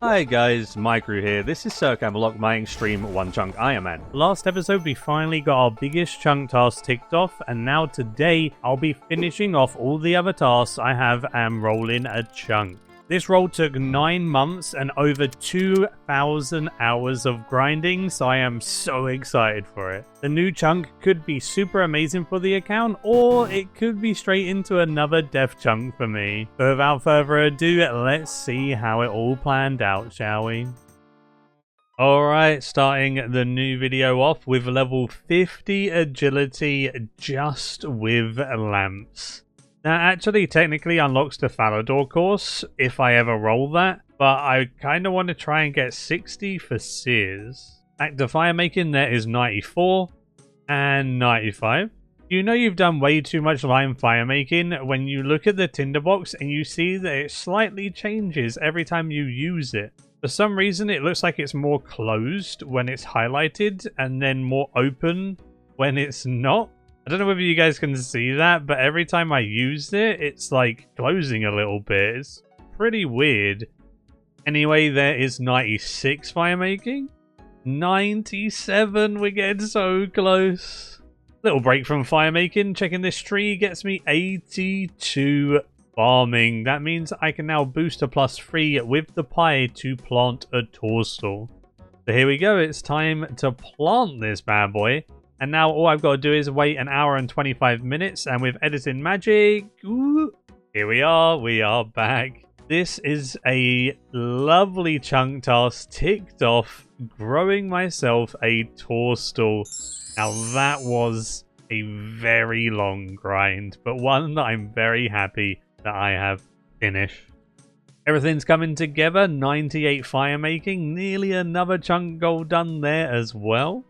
Hi guys, Maikeru here. This is Sir Camelock, my Xtreme one chunk ironman. Last episode we finally got our biggest chunk task ticked off, and now today I'll be finishing off all the other tasks I have and rolling a chunk. This roll took 9 months and over 2,000 hours of grinding, so I am so excited for it. The new chunk could be super amazing for the account, or it could be straight into another death chunk for me. But without further ado, let's see how it all planned out, shall we? Alright, starting the new video off with level 50 agility just with lamps. Now, actually, technically unlocks the Falador course if I ever roll that, but I kind of want to try and get 60 for Sears. Active fire making there is 94 and 95. You know you've done way too much lime fire making when you look at the tinderbox and you see that it slightly changes every time you use it. For some reason, it looks like it's more closed when it's highlighted and then more open when it's not. I don't know whether you guys can see that, but every time I use it, it's like closing a little bit. It's pretty weird. Anyway, there is 96 fire making. 97, we're getting so close. Little break from fire making. Checking this tree gets me 82 farming. That means I can now boost a +3 with the pie to plant a toadstool. So here we go. It's time to plant this bad boy. And now all I've got to do is wait an hour and 25 minutes, and with editing magic, ooh, here we are back. This is a lovely chunk task ticked off, growing myself a toadstool. Now that was a very long grind, but one that I'm very happy that I have finished. Everything's coming together, 98 fire making, nearly another chunk goal done there as well.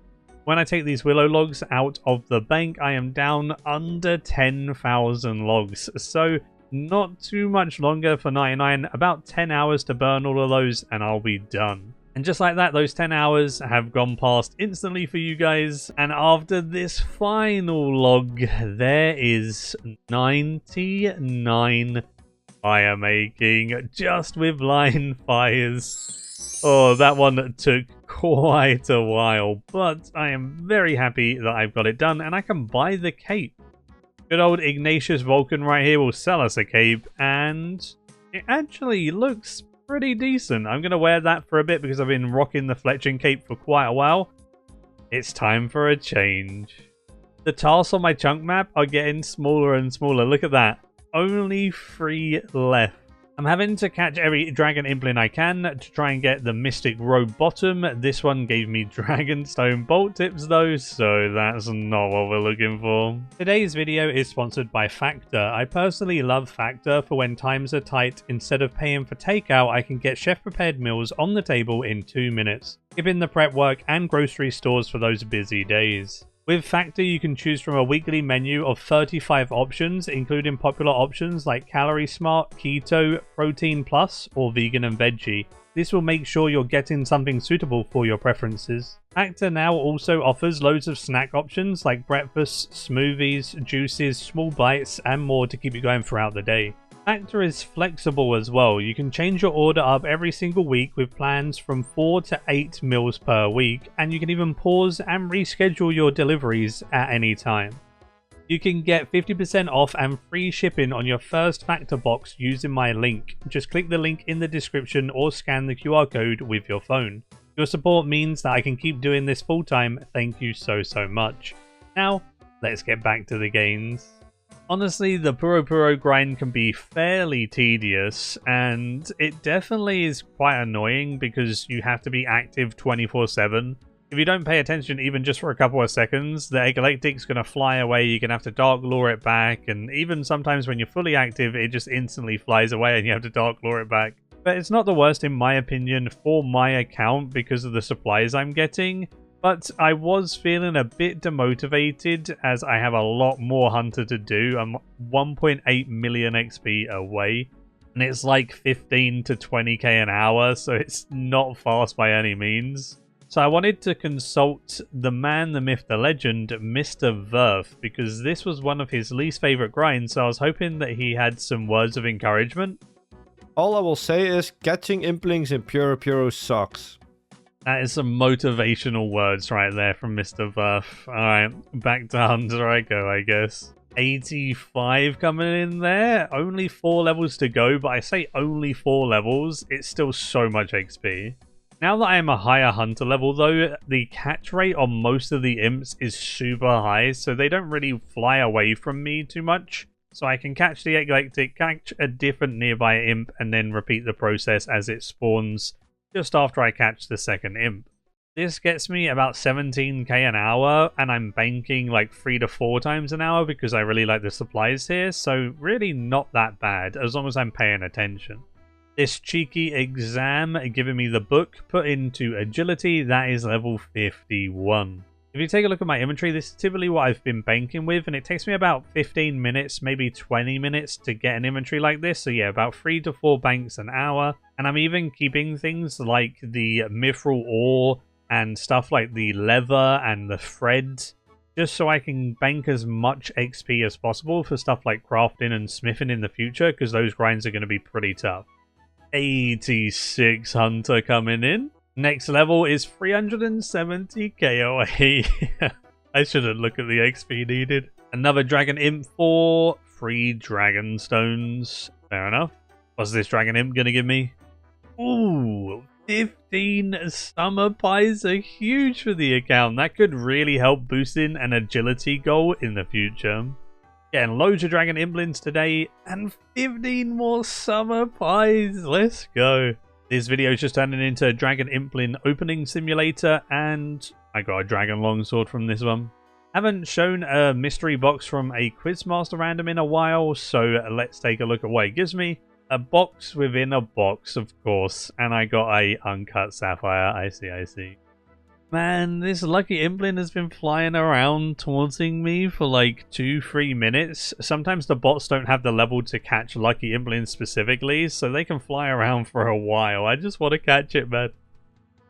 When I take these willow logs out of the bank, I am down under 10,000 logs. So not too much longer for 99, about 10 hours to burn all of those and I'll be done. And just like that, those 10 hours have gone past instantly for you guys. And after this final log, there is 99 fire making just with line fires. Oh, that one took quite a while, but I am very happy that I've got it done and I can buy the cape. Good old Ignatius Vulcan right here will sell us a cape, and it actually looks pretty decent. I'm going to wear that for a bit because I've been rocking the Fletching cape for quite a while. It's time for a change. The tasks on my chunk map are getting smaller and smaller. Look at that. Only 3 left. I'm having to catch every dragon implin I can to try and get the Mystic Robe bottom. This one gave me Dragonstone bolt tips though, so that's not what we're looking for. Today's video is sponsored by Factor. I personally love Factor for when times are tight. Instead of paying for takeout, I can get chef prepared meals on the table in 2 minutes, skipping the prep work and grocery stores for those busy days. With Factor, you can choose from a weekly menu of 35 options, including popular options like Calorie Smart, Keto, Protein Plus, or Vegan and Veggie. This will make sure you're getting something suitable for your preferences. Factor now also offers loads of snack options like breakfast, smoothies, juices, small bites, and more to keep you going throughout the day. Factor is flexible as well. You can change your order up every single week with plans from 4 to 8 meals per week, and you can even pause and reschedule your deliveries at any time. You can get 50% off and free shipping on your first Factor box using my link. Just click the link in the description or scan the QR code with your phone. Your support means that I can keep doing this full time. Thank you so much. Now, let's get back to the gains. Honestly, the Puro grind can be fairly tedious, and it definitely is quite annoying because you have to be active 24/7. If you don't pay attention even just for a couple of seconds, the Egalactic's going to fly away, you're going to have to Dark Lore it back, and even sometimes when you're fully active, it just instantly flies away and you have to Dark Lore it back. But it's not the worst in my opinion for my account because of the supplies I'm getting. But I was feeling a bit demotivated as I have a lot more Hunter to do. I'm 1.8 million XP away. And it's like 15 to 20k an hour, so it's not fast by any means. So I wanted to consult the man, the myth, the legend, Mr. Verth, because this was one of his least favourite grinds, so I was hoping that he had some words of encouragement. All I will say is catching implings in Puro sucks. That is some motivational words right there from Mr. Buff. Alright, back to Hunter I go, I guess. 85 coming in there. Only 4 levels to go, but I say only 4 levels. It's still so much XP. Now that I am a higher Hunter level though, the catch rate on most of the imps is super high, so they don't really fly away from me too much. So I can catch the Eclectic, catch a different nearby imp, and then repeat the process as it spawns just after I catch the second imp. This gets me about 17k an hour, and I'm banking like 3 to 4 times an hour because I really like the supplies here, so really not that bad as long as I'm paying attention. This cheeky exam giving me the book put into agility, that is level 51. If you take a look at my inventory, this is typically what I've been banking with, and it takes me about 15 minutes, maybe 20 minutes to get an inventory like this. So yeah, about 3 to 4 banks an hour. And I'm even keeping things like the mithril ore and stuff like the leather and the threads, just so I can bank as much XP as possible for stuff like crafting and smithing in the future, because those grinds are going to be pretty tough. 86 Hunter coming in. Next level is 370 KOA. I shouldn't look at the XP needed. Another Dragon Imp for 3 Dragon Stones. Fair enough. What's this Dragon Imp gonna give me? Ooh, 15 Summer Pies are huge for the account. That could really help boosting an agility goal in the future. Getting loads of Dragon Implants today and 15 more Summer Pies. Let's go. This video is just turning into a Dragon Implin opening simulator, and I got a Dragon Longsword from this one. Haven't shown a mystery box from a Quizmaster random in a while, so let's take a look at what it gives me. A box within a box, of course, and I got a uncut sapphire. I see. Man, this lucky implin has been flying around taunting me for like 2-3 minutes. Sometimes the bots don't have the level to catch lucky implins specifically, so they can fly around for a while. I just want to catch it, man.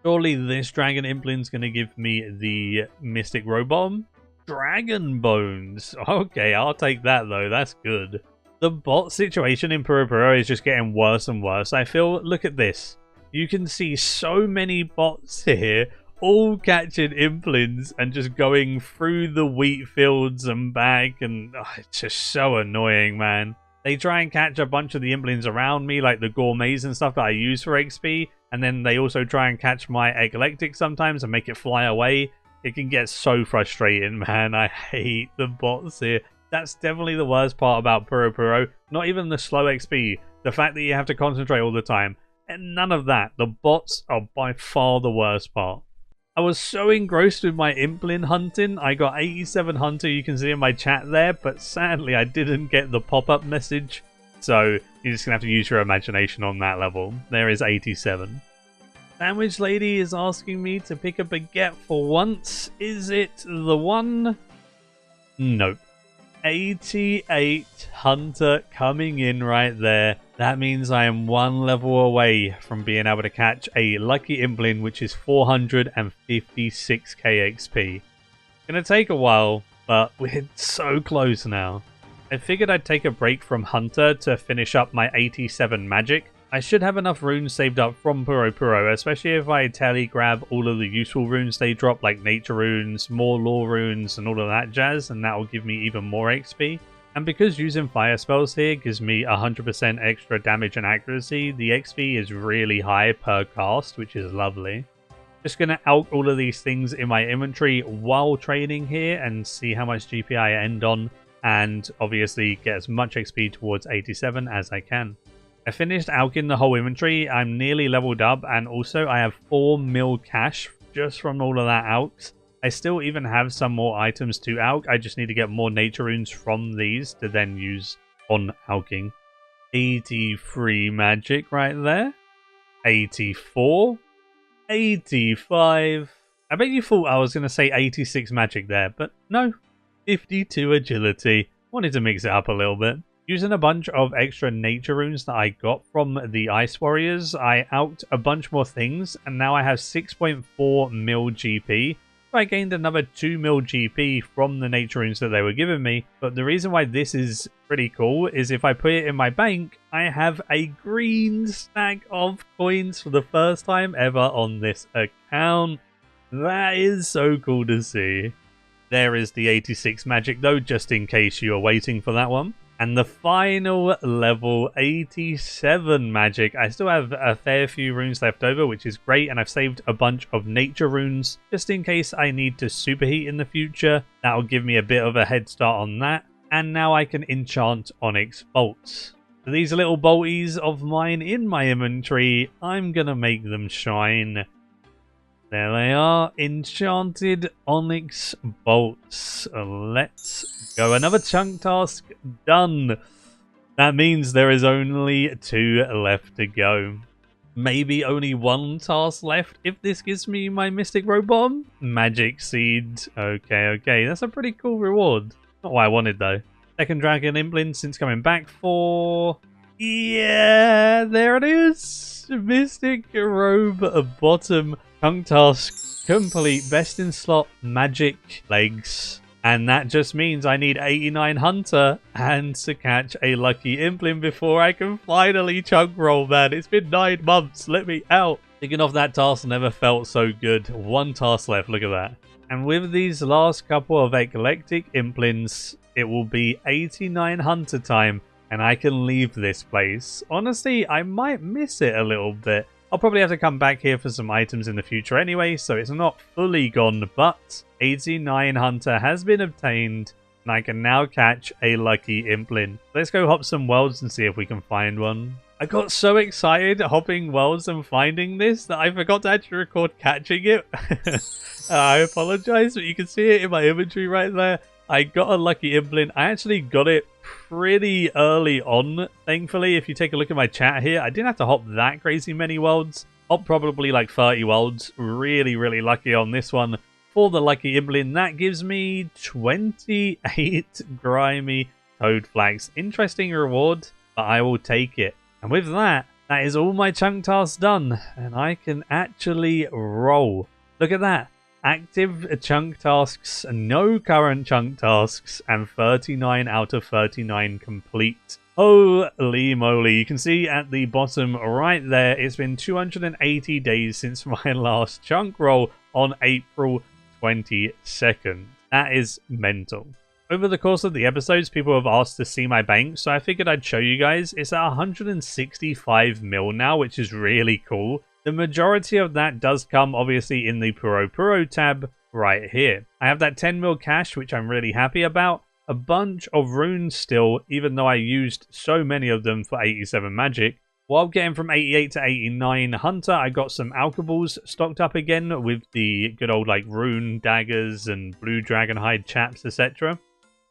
Surely this dragon implin's going to give me the mystic robomb. Dragon bones. Okay, I'll take that though. That's good. The bot situation in Puro is just getting worse and worse. I feel, look at this. You can see so many bots here, all catching implins and just going through the wheat fields and back, and it's just so annoying, man. They try and catch a bunch of the implins around me, like the gourmets and stuff that I use for XP, and then they also try and catch my eclectic sometimes and make it fly away. It can get so frustrating, man. I hate the bots here. That's definitely the worst part about Puro. Not even the slow XP, the fact that you have to concentrate all the time, and none of that. The bots are by far the worst part. I was so engrossed with my implin hunting. I got 87 Hunter, you can see in my chat there, but sadly I didn't get the pop-up message. So you're just going to have to use your imagination on that level. There is 87. Sandwich Lady is asking me to pick a baguette for once. Is it the one? Nope. 88 Hunter coming in right there. That means I am 1 level away from being able to catch a lucky implin, which is 456k XP. Gonna take a while, but we're so close now. I figured I'd take a break from Hunter to finish up my 87 magic. I should have enough runes saved up from Puro, especially if I grab all of the useful runes they drop, like nature runes, more lore runes, and all of that jazz, and that will give me even more XP. And because using fire spells here gives me 100% extra damage and accuracy, the XP is really high per cast, which is lovely. Just going to alch all of these things in my inventory while trading here and see how much GP I end on, and obviously get as much XP towards 87 as I can. I finished alching the whole inventory. I'm nearly leveled up, and also I have 4 mil cash just from all of that alch. I still even have some more items to alch. I just need to get more nature runes from these to then use on alching. 83 magic right there. 84. 85. I bet you thought I was going to say 86 magic there, but no. 52 agility. Wanted to mix it up a little bit. Using a bunch of extra nature runes that I got from the Ice Warriors, I alched a bunch more things, and now I have 6.4 mil GP. If I gained another 2 mil GP from the nature runes that they were giving me. But the reason why this is pretty cool is if I put it in my bank, I have a green stack of coins for the first time ever on this account. That is so cool to see. There is the 86 magic though, just in case you are waiting for that one. And the final level 87 magic. I still have a fair few runes left over, which is great. And I've saved a bunch of nature runes just in case I need to superheat in the future. That'll give me a bit of a head start on that. And now I can enchant Onyx bolts. So these little bolties of mine in my inventory, I'm going to make them shine. There they are, enchanted onyx bolts. Let's go. Another chunk task done. That means there is only 2 left to go. Maybe only 1 task left if this gives me my Mystic Robot. Magic Seed. Okay. That's a pretty cool reward. Not what I wanted though. Second Dragon Implin since coming back for... Yeah, there it is. Mystic Robe bottom. Chunk task complete, best in slot magic legs, and that just means I need 89 hunter and to catch a lucky implin before I can finally chunk roll, man. It's been 9 months, let me out. Ticking off that task never felt so good. 1 task left, look at that. And with these last couple of eclectic implins, it will be 89 hunter time and I can leave this place. Honestly, I might miss it a little bit. I'll probably have to come back here for some items in the future anyway, so it's not fully gone, but 89 hunter has been obtained, and I can now catch a lucky implin. Let's go hop some worlds and see if we can find one. I got so excited hopping worlds and finding this that I forgot to actually record catching it. I apologize, but you can see it in my inventory right there. I got a lucky implin. I actually got it pretty early on, thankfully. If you take a look at my chat here, I didn't have to hop that crazy many worlds. Hop probably like 30 worlds. Really lucky on this one for the lucky implin. That gives me 28 grimy toad flags. Interesting reward, but I will take it. And with that, that is all my chunk tasks done, and I can actually roll. Look at that. Active chunk tasks, no current chunk tasks, and 39 out of 39 complete. Holy moly. You can see at the bottom right there, it's been 280 days since my last chunk roll on April 22nd. That is mental. Over the course of the episodes, people have asked to see my bank, so I figured I'd show you guys. It's at 165 mil now, which is really cool. The majority of that does come, obviously, in the Puro tab right here. I have that 10 mil cash, which I'm really happy about. A bunch of runes still, even though I used so many of them for 87 magic. While getting from 88 to 89 hunter, I got some alkaballs stocked up again with the good old like rune daggers and blue dragonhide chaps, etc.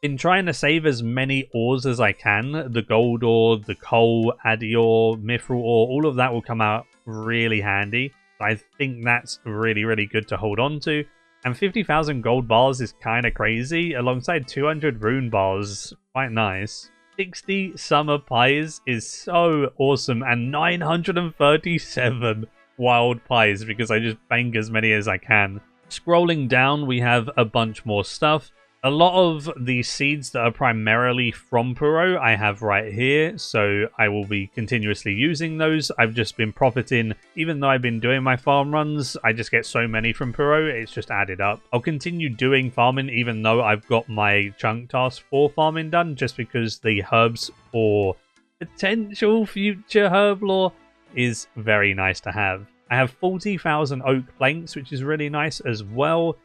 In trying to save as many ores as I can, the gold ore, the coal, addy ore, mithril ore, all of that will come out really handy. I think that's really good to hold on to. And 50,000 gold bars is kind of crazy, alongside 200 rune bars. Quite nice. 60 summer pies is so awesome, and 937 wild pies because I just bang as many as I can. Scrolling down, we have a bunch more stuff. A lot of the seeds that are primarily from Puro I have right here, so I will be continuously using those. I've just been profiting, even though I've been doing my farm runs, I just get so many from Puro, it's just added up. I'll continue doing farming even though I've got my chunk task for farming done, just because the herbs for potential future herb lore is very nice to have. I have 40,000 oak planks, which is really nice as well.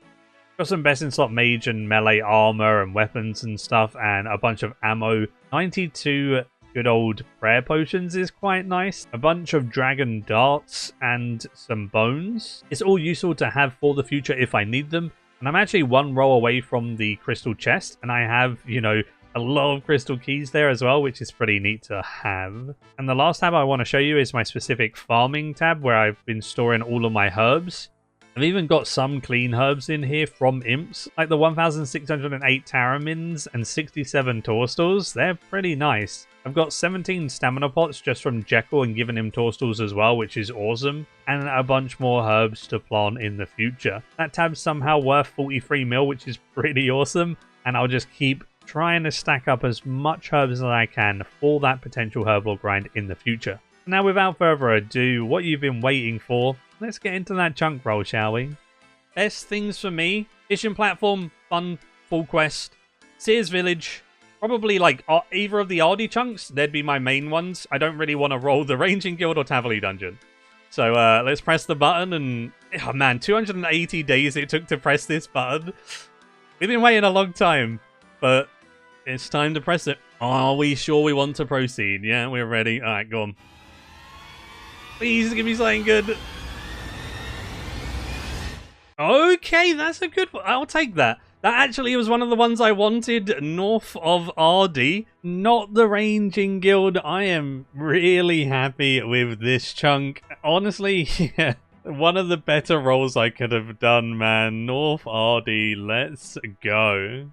Got some best in slot mage and melee armor and weapons and stuff, and a bunch of ammo. 92 good old prayer potions is quite nice. A bunch of dragon darts and some bones. It's all useful to have for the future if I need them. And I'm actually 1 roll away from the crystal chest, and I have, you know, a lot of crystal keys there as well, which is pretty neat to have. And the last tab I want to show you is my specific farming tab, where I've been storing all of my herbs. I've even got some clean herbs in here from imps, like the 1,608 Taramins and 67 Torstals. They're pretty nice. I've got 17 stamina pots just from Jekyll and giving him toadstools as well, which is awesome. And a bunch more herbs to plant in the future. That tab's somehow worth 43 mil, which is pretty awesome. And I'll just keep trying to stack up as much herbs as I can for that potential herbal grind in the future. Now, without further ado, what you've been waiting for, let's get into that chunk roll, shall we? Best things for me: fishing platform, fun, full quest, Sears Village. Probably like either of the Ardy chunks, they'd be my main ones. I don't really want to roll the Ranging Guild or Tavali Dungeon. So let's press the button and... Oh man, 280 days it took to press this button. We've been waiting a long time, but it's time to press it. Are we sure we want to proceed? Yeah, we're ready. Alright, go on. Please give me something good. Okay, that's a good one. I'll take that. That actually was one of the ones I wanted north of Ardy, not the Ranging Guild. I am really happy with this chunk. Honestly, yeah, one of the better rolls I could have done, man. North Ardy, let's go.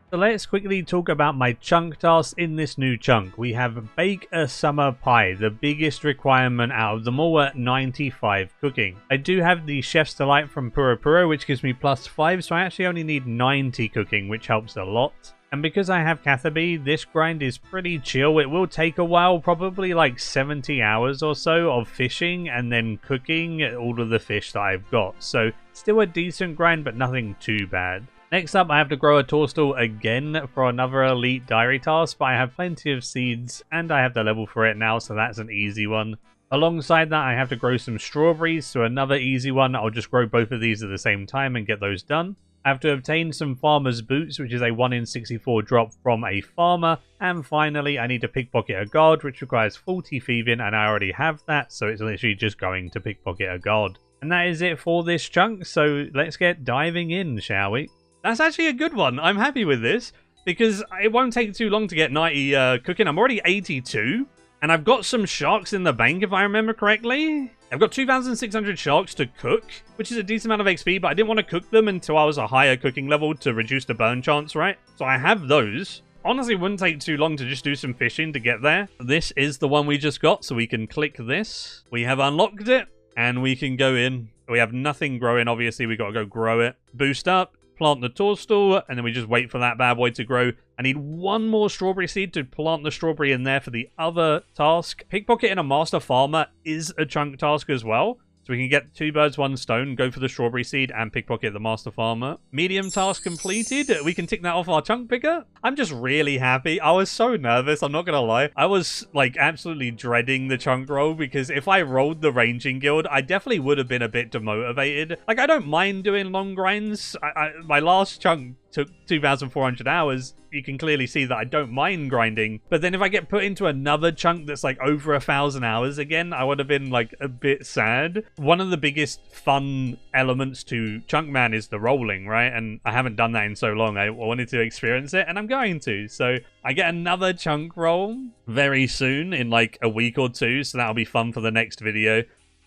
So let's quickly talk about my chunk tasks in this new chunk. We have Bake a Summer Pie, the biggest requirement out of them all at 95 cooking. I do have the Chef's Delight from Puro, which gives me +5, so I actually only need 90 cooking, which helps a lot. And because I have Catherby, this grind is pretty chill. It will take a while, probably like 70 hours or so of fishing and then cooking all of the fish that I've got. So still a decent grind, but nothing too bad. Next up, I have to grow a toadstool again for another elite diary task, but I have plenty of seeds and I have the level for it now, so that's an easy one. Alongside that, I have to grow some strawberries, so another easy one. I'll just grow both of these at the same time and get those done. I have to obtain some farmer's boots, which is a 1 in 64 drop from a farmer. And finally, I need to pickpocket a guard, which requires 40 thieving, and I already have that, so it's literally just going to pickpocket a guard. And that is it for this chunk, so let's get diving in, shall we? That's actually a good one. I'm happy with this because it won't take too long to get 90 cooking. I'm already 82 and I've got some sharks in the bank if I remember correctly. I've got 2,600 sharks to cook, which is a decent amount of XP, but I didn't want to cook them until I was a higher cooking level to reduce the burn chance, right? So I have those. Honestly, it wouldn't take too long to just do some fishing to get there. This is the one we just got, so we can click this. We have unlocked it and we can go in. We have nothing growing, obviously. We got to go grow it. Boost up. Plant the toadstool, and then we just wait for that bad boy to grow. I need one more strawberry seed to plant the strawberry in there for the other task. Pickpocketing a master farmer is a chunk task as well. So we can get 2 birds, 1 stone, go for the strawberry seed, and pickpocket the master farmer. Medium task completed. We can tick that off our chunk picker. I'm just really happy. I was so nervous, I'm not going to lie. I was, like, absolutely dreading the chunk roll, because if I rolled the Ranging Guild, I definitely would have been a bit demotivated. Like, I don't mind doing long grinds. My last chunk took 2,400 hours. You can clearly see that I don't mind grinding. But then if I get put into another chunk that's like over 1,000 hours again, I would have been like a bit sad. One of the biggest fun elements to Chunkman is the rolling, right? And I haven't done that in so long. I wanted to experience it and I'm going to. So I get another chunk roll very soon in like a week or two. So that'll be fun for the next video.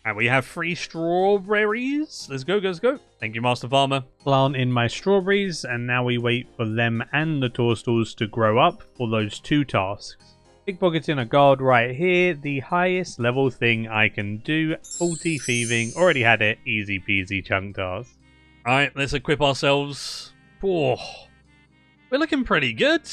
And we have 3 strawberries. Let's go, let's go. Thank you, Master Farmer. Plant in my strawberries, and now we wait for them and the toadstools to grow up for those 2 tasks. Pickpocketing a guard right here, the highest level thing I can do. 40 thieving, already had it, easy peasy chunk task. Alright, let's equip ourselves. Oh, we're looking pretty good.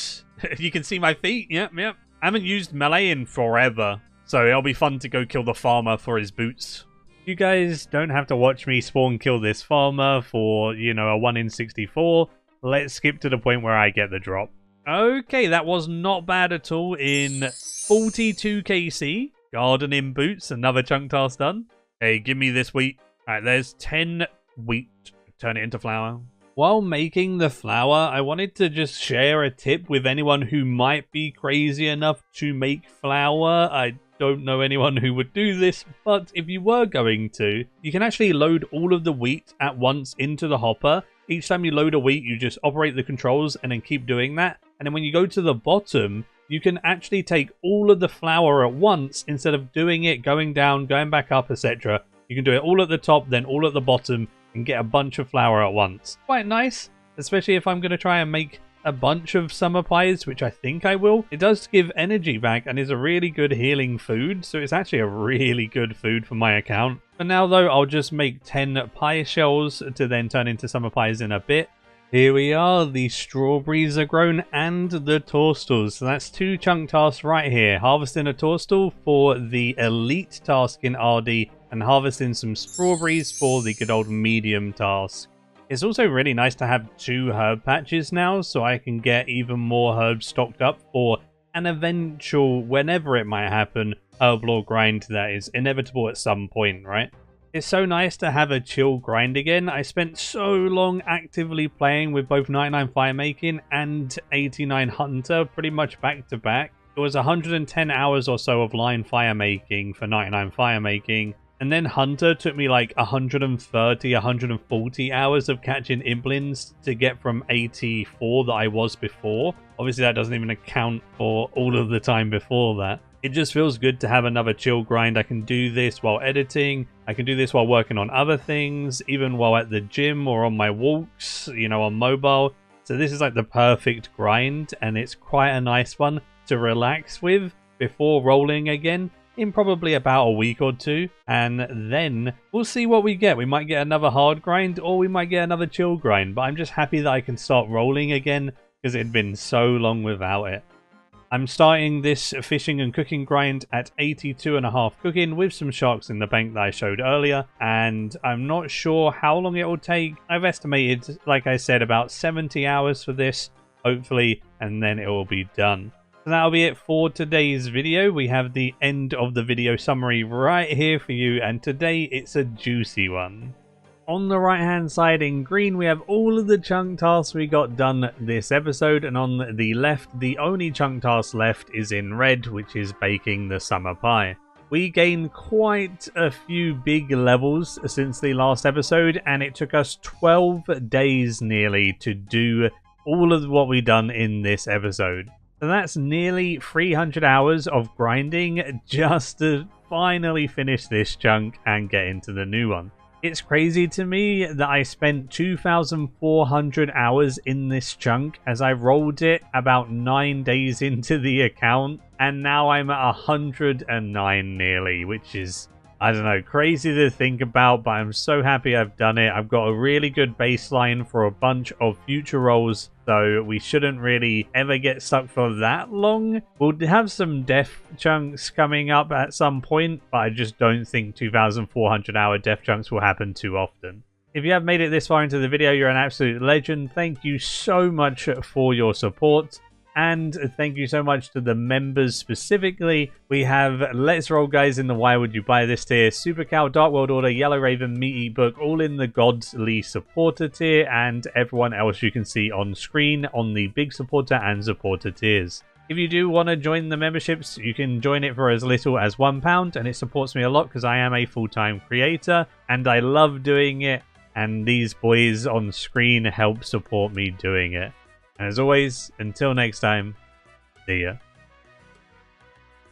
You can see my feet, yep. I haven't used melee in forever. So it'll be fun to go kill the farmer for his boots. You guys don't have to watch me spawn kill this farmer for, you know, a 1 in 64. Let's skip to the point where I get the drop. Okay, that was not bad at all in 42 KC. Gardening boots, another chunk task done. Hey, give me this wheat. Alright, there's 10 wheat. Turn it into flour. While making the flour, I wanted to just share a tip with anyone who might be crazy enough to make flour. I don't know anyone who would do this, but if you were going to, you can actually load all of the wheat at once into the hopper. Each time you load a wheat, you just operate the controls and then keep doing that. And then when you go to the bottom, you can actually take all of the flour at once instead of doing it, going down, going back up, etc. You can do it all at the top, then all at the bottom, and get a bunch of flour at once. Quite nice, especially if I'm going to try and make a bunch of summer pies, which I think I will. It does give energy back and is a really good healing food, so it's actually a really good food for my account. For now though, I'll just make 10 pie shells to then turn into summer pies in a bit. Here we are, the strawberries are grown and the toadstools. So that's 2 chunk tasks right here. Harvesting a toadstool for the elite task in RD and harvesting some strawberries for the good old medium task. It's also really nice to have 2 herb patches now, so I can get even more herbs stocked up for an eventual, whenever it might happen, herb lore grind that is inevitable at some point, right? It's so nice to have a chill grind again. I spent so long actively playing with both 99 Firemaking and 89 Hunter pretty much back to back. It was 110 hours or so of line firemaking for 99 Firemaking. And then Hunter took me like 130, 140 hours of catching implings to get from 84 that I was before. Obviously that doesn't even account for all of the time before that. It just feels good to have another chill grind. I can do this while editing. I can do this while working on other things, even while at the gym or on my walks, you know, on mobile. So this is like the perfect grind, and it's quite a nice one to relax with before rolling again in probably about a week or 2, and then we'll see what we get. We might get another hard grind or we might get another chill grind, but I'm just happy that I can start rolling again because it had been so long without it. I'm starting this fishing and cooking grind at 82.5 cooking with some sharks in the bank that I showed earlier, and I'm not sure how long it will take. I've estimated, like I said, about 70 hours for this, hopefully, and then it will be done. So that'll be it for today's video. We have the end of the video summary right here for you, and today it's a juicy one. On the right hand side in green we have all of the chunk tasks we got done this episode, and on the left the only chunk task left is in red, which is baking the summer pie. We gained quite a few big levels since the last episode, and it took us 12 days nearly to do all of what we done in this episode. So that's nearly 300 hours of grinding just to finally finish this chunk and get into the new one. It's crazy to me that I spent 2,400 hours in this chunk as I rolled it about 9 days into the account, and now I'm at 109 nearly, which is, I don't know, crazy to think about, but I'm so happy I've done it. I've got a really good baseline for a bunch of future rolls, so we shouldn't really ever get stuck for that long. We'll have some death chunks coming up at some point, but I just don't think 2,400 hour death chunks will happen too often. If you have made it this far into the video, you're an absolute legend. Thank you so much for your support. And thank you so much to the members specifically. We have Let's Roll Guys in the Why Would You Buy This tier, Super Cow, Dark World Order, Yellow Raven, Meaty Book, all in the Godly supporter tier, and everyone else you can see on screen on the big supporter and supporter tiers. If you do want to join the memberships, you can join it for as little as £1, and it supports me a lot because I am a full-time creator and I love doing it, and these boys on screen help support me doing it. And as always, until next time, see ya.